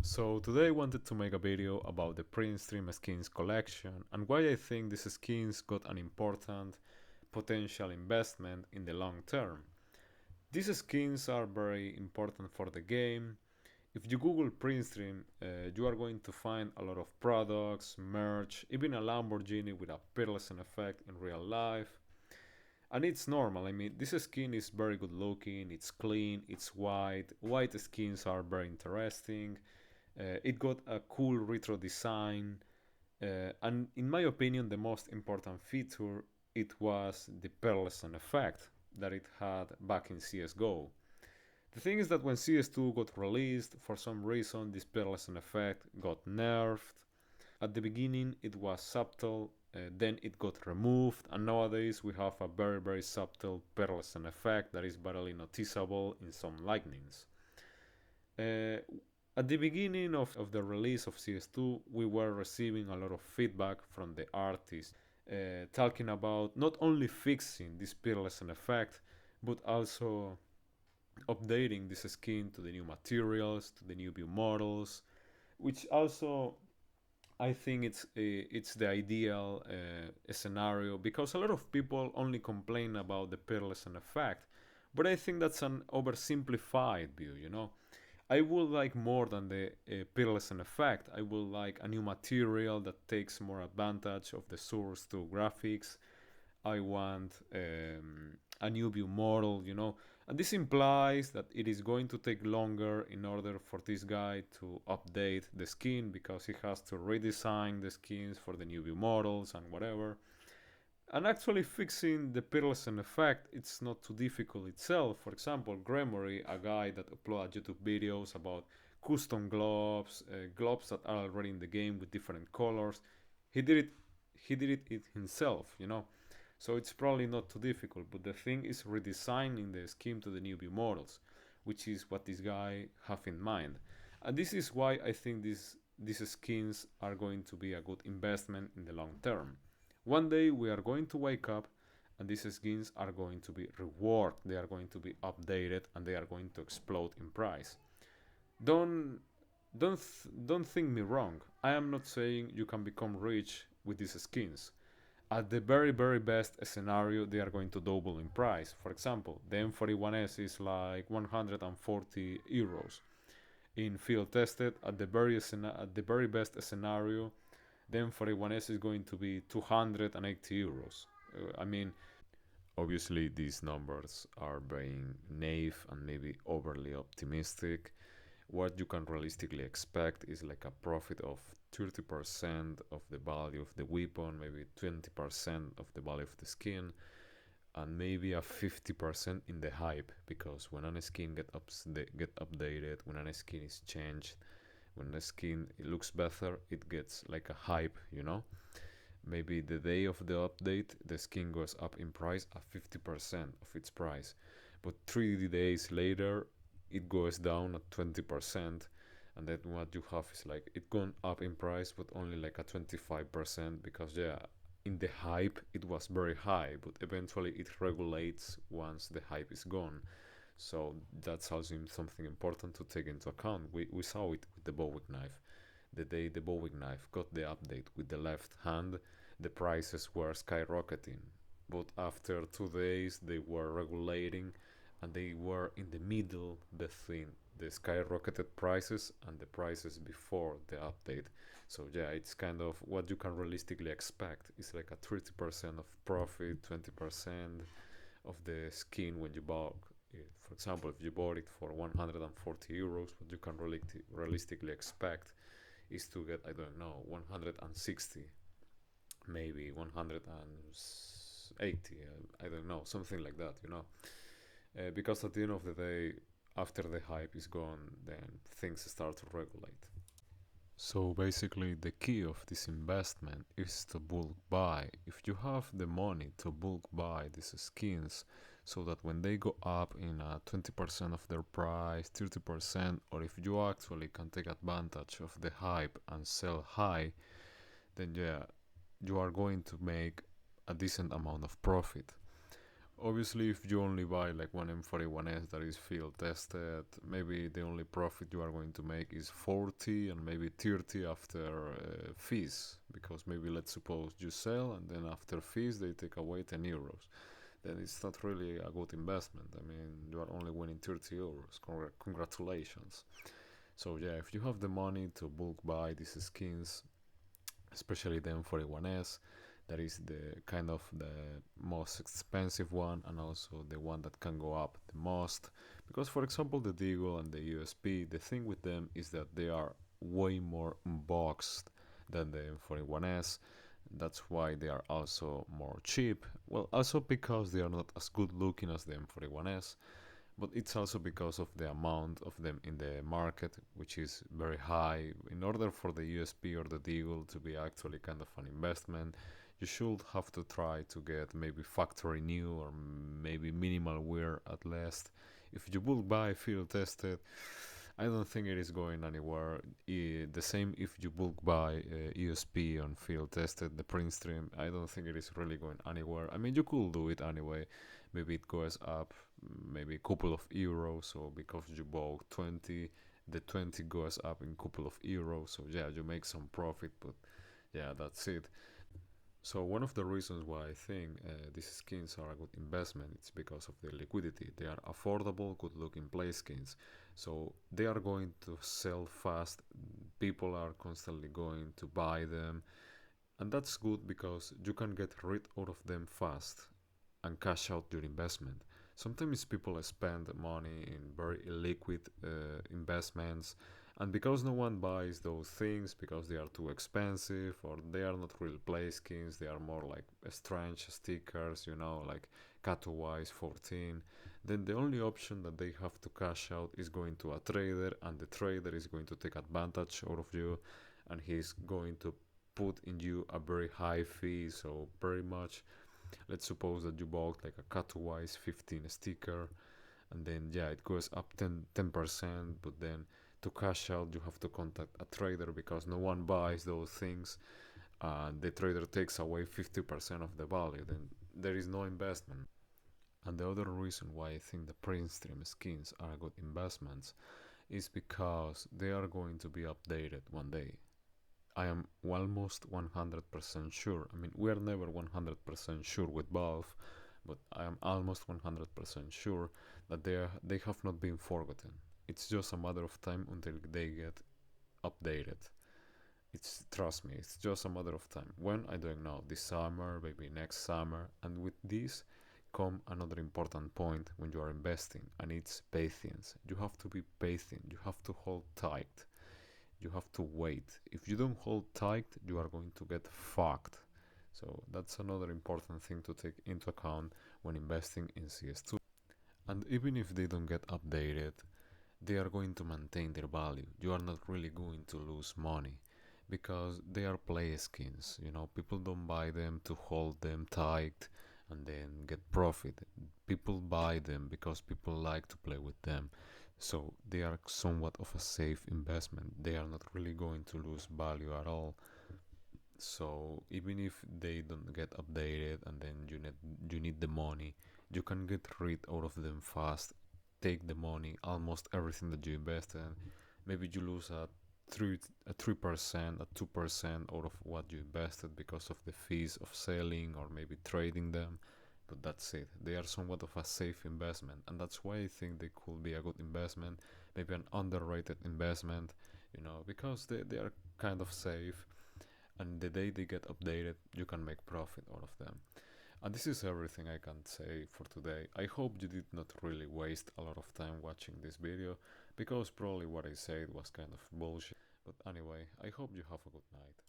So today I wanted to make a video about the Printstream skins collection and why I think these skins got an important potential investment in the long term. These skins are very important for the game. If you Google Printstream, you are going to find a lot of products, merch, even a Lamborghini with a pearlescent effect in real life. And it's normal. I mean, this skin is very good looking, it's clean, it's white. White skins are very interesting. It got a cool retro design, and in my opinion, the most important feature it was the pearlescent effect that it had back in CS:GO. The thing is that when CS2 got released, for some reason this pearlescent effect got nerfed. At the beginning it was subtle, then it got removed, and nowadays we have a very subtle pearlescent effect that is barely noticeable in some lightnings. Uh, at the beginning of the release of CS2, we were receiving a lot of feedback from the artists, talking about not only fixing this pearlescent effect, but also updating this skin to the new materials, to the new view models, which also I think it's the ideal scenario because a lot of people only complain about the pearlescent effect, but I think that's an oversimplified view. I would like more than the pearlescent effect. I would like a new material that takes more advantage of the source 2 graphics. I want a new view model. And this implies that it is going to take longer in order for this guy to update the skin because he has to redesign the skins for the new view models and whatever. And actually fixing the pearlescent effect, it's not too difficult itself. For example, Gregory, a guy that uploads YouTube videos about custom gloves, gloves that are already in the game with different colors, he did it himself. So it's probably not too difficult, but the thing is redesigning the scheme to the new view models, which is what this guy have in mind. And this is why I think these skins are going to be a good investment in the long term. One day we are going to wake up and these skins are going to be rewarded, they are going to be updated, and they are going to explode in price. Don't don't think me wrong. I am not saying you can become rich with these skins. At the very best scenario, they are going to double in price. For example, the M41S is like 140 euros. In field tested, at the very best scenario, the M41S is going to be 280 euros. I mean, obviously these numbers are being naive and maybe overly optimistic. What you can realistically expect is like a profit of 30% of the value of the weapon, maybe 20% of the value of the skin, and maybe a 50% in the hype, because when a skin get updated, when a skin is changed, when the skin it looks better, it gets like a hype. Maybe the day of the update the skin goes up in price at 50% of its price, but 3 days later it goes down at 20%, and then what you have is like it gone up in price but only like a 25%, because yeah, in the hype it was very high, but eventually it regulates once the hype is gone. So that's also something important to take into account. We saw it with the Bowick knife. The day the Bowick knife got the update with the left hand, the prices were skyrocketing, but after 2 days they were regulating, and they were in the middle between the skyrocketed prices and the prices before the update. So yeah, it's kind of what you can realistically expect. It's like a 30% of profit, 20% of the skin when you bought it. For example, if you bought it for 140 euros, what you can realistically expect is to get, I don't know, 160, maybe 180, I don't know, something like that. Because at the end of the day, after the hype is gone, then things start to regulate. So basically, the key of this investment is to bulk buy. If you have the money to bulk buy these skins, so that when they go up in 20% of their price, 30%, or if you actually can take advantage of the hype and sell high, then yeah, you are going to make a decent amount of profit. Obviously, if you only buy like one M41S that is field tested, maybe the only profit you are going to make is 40 and maybe 30 after fees. Because maybe let's suppose you sell and then after fees they take away 10 euros. Then it's not really a good investment. I mean, you are only winning 30 euros. Congratulations. So yeah, if you have the money to bulk buy these skins, especially the M41S, that is the kind of the most expensive one and also the one that can go up the most. Because for example the Deagle and the USP, the thing with them is that they are way more unboxed than the M41S. That's why they are also more cheap. Well, also because they are not as good looking as the M41S, but it's also because of the amount of them in the market, which is very high. In order for the USP or the Deagle to be actually kind of an investment, you should have to try to get maybe factory new or maybe minimal wear at least. If you will buy field tested, I don't think it is going anywhere. The same if you bulk buy ESP on field tested, the Printstream, I don't think it is really going anywhere. I mean, you could do it anyway. Maybe it goes up, maybe a couple of euros. So because you bought 20, the 20 goes up in a couple of euros. So yeah, you make some profit, but yeah, that's it. So one of the reasons why I think these skins are a good investment is because of their liquidity. They are affordable, good-looking play skins, so they are going to sell fast. People are constantly going to buy them, and that's good because you can get rid out of them fast and cash out your investment. Sometimes people spend money in very illiquid investments, and because no one buys those things because they are too expensive or they are not real play skins, they are more like strange stickers, like Catwise 14. Then the only option that they have to cash out is going to a trader, and the trader is going to take advantage out of you, and he's going to put in you a very high fee. So pretty much, let's suppose that you bought like a Catwise 15 sticker, and then yeah, it goes up 10%, but then to cash out you have to contact a trader because no one buys those things, and the trader takes away 50% of the value. Then there is no investment. And the other reason why I think the Printstream skins are good investments is because they are going to be updated one day. I am almost 100% sure. I mean, we are never 100% sure with Valve, but I am almost 100% sure that they have not been forgotten. It's just a matter of time until they get updated. It's trust me, it's just a matter of time. When I don't know, this summer, maybe next summer, and with this come another important point when you are investing, and it's patience. You have to be patient. You have to hold tight. You have to wait. If you don't hold tight, you are going to get fucked. So that's another important thing to take into account when investing in CS2. And even if they don't get updated, they are going to maintain their value. You are not really going to lose money because they are play skins. People don't buy them to hold them tight and then get profit. People buy them because people like to play with them. So they are somewhat of a safe investment. They are not really going to lose value at all. So even if they don't get updated and then you need the money, you can get rid out of them fast. Take the money, almost everything that you invest in. Maybe you lose a 3%, a 2% out of what you invested because of the fees of selling or maybe trading them. But that's it. They are somewhat of a safe investment, and that's why I think they could be a good investment, maybe an underrated investment, because they are kind of safe, and the day they get updated, you can make profit out of them. And this is everything I can say for today. I hope you did not really waste a lot of time watching this video, because probably what I said was kind of bullshit. But anyway, I hope you have a good night.